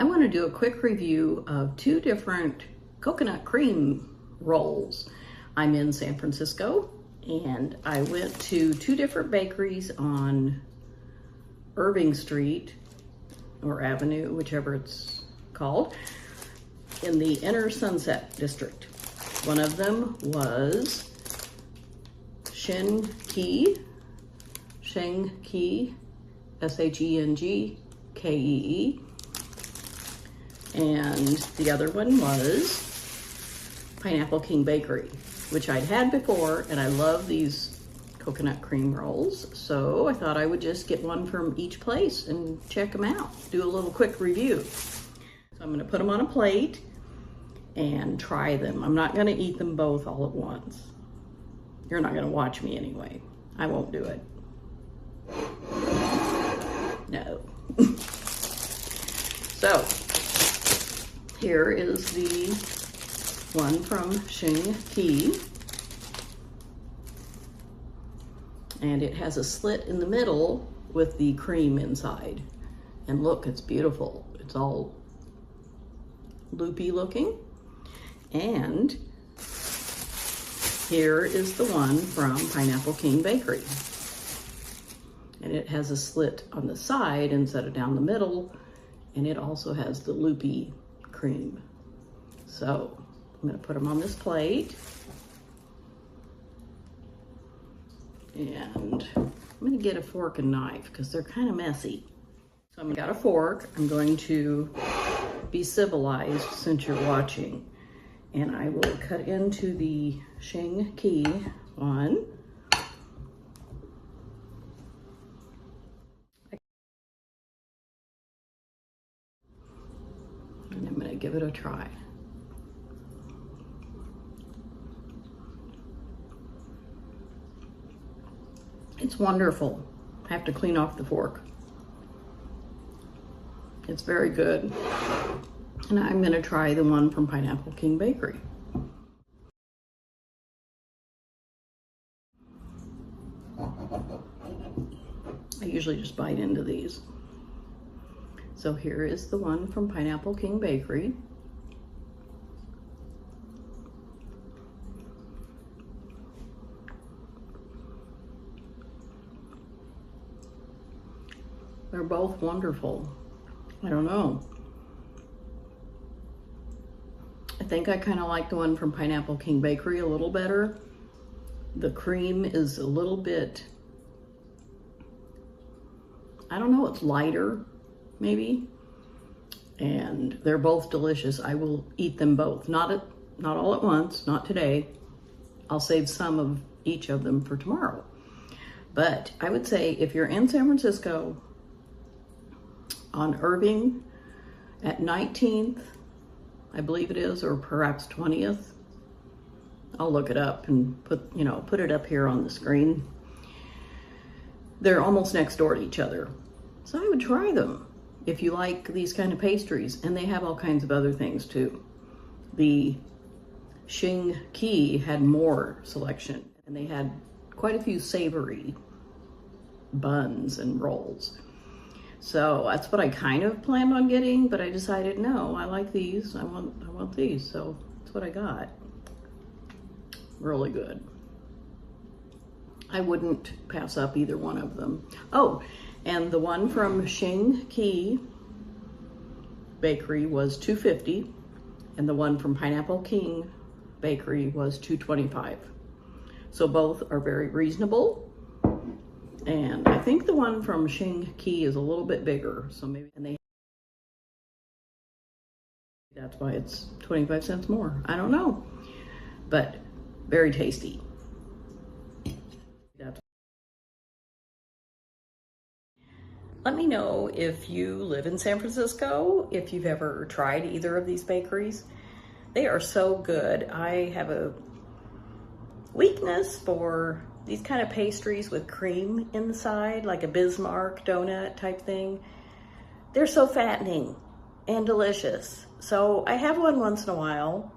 I want to do a quick review of two different coconut cream rolls. I'm in San Francisco and I went to two different bakeries on Irving Street or Avenue, whichever it's called, in the Inner Sunset District. One of them was Sheng Kee, S-H-E-N-G-K-E-E. And the other one was Pineapple King Bakery, which I'd had before, and I love these coconut cream rolls. So I thought I would just get one from each place and check them out, do a little quick review. So I'm gonna put them on a plate and try them. I'm not gonna eat them both all at once. You're not gonna watch me anyway. I won't do it. No. So, here is the one from Sheng Kee. And it has a slit in the middle with the cream inside. And look, it's beautiful. It's all loopy looking. And here is the one from Pineapple King Bakery. And it has a slit on the side instead of down the middle. And it also has the loopy cream. So I'm gonna put them on this plate. And I'm gonna get a fork and knife because they're kind of messy. So I've got a fork. I'm going to be civilized since you're watching. And I will cut into the Sheng Kee one. And I'm gonna give it a try. It's wonderful. I have to clean off the fork. It's very good. And I'm gonna try the one from Pineapple King Bakery. I usually just bite into these. So here is the one from Pineapple King Bakery. They're both wonderful. I don't know. I think I kind of like the one from Pineapple King Bakery a little better. The cream is a little bit, I don't know, it's lighter maybe. And they're both delicious. I will eat them both. Not all at once, not today. I'll save some of each of them for tomorrow. But I would say if you're in San Francisco on Irving at 19th, I believe it is, or perhaps 20th. I'll look it up and put it up here on the screen. They're almost next door to each other. So I would try them if you like these kind of pastries, and they have all kinds of other things too. The Sheng Kee had more selection, and they had quite a few savory buns and rolls. So that's what I kind of planned on getting, but I decided, no, I like these. I want these, so that's what I got. Really good. I wouldn't pass up either one of them. Oh, and the one from Sheng Kee Bakery was $2.50, and the one from Pineapple King Bakery was $2.25. So both are very reasonable. And I think the one from Sheng Kee is a little bit bigger, so maybe, and that's why it's 25 cents more. I don't know, but very tasty. Let me know if you live in San Francisco, if you've ever tried either of these bakeries. They are so good. I have a weakness for these kind of pastries with cream inside, like a Bismarck donut type thing. They're so fattening and delicious. So I have one once in a while,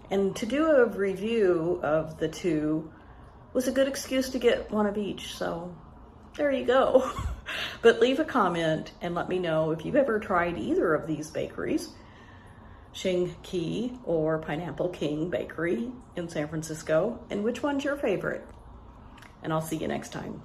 and to do a review of the two was a good excuse to get one of each. So there you go. But leave a comment and let me know if you've ever tried either of these bakeries, Sheng Kee or Pineapple King Bakery in San Francisco, and which one's your favorite. And I'll see you next time.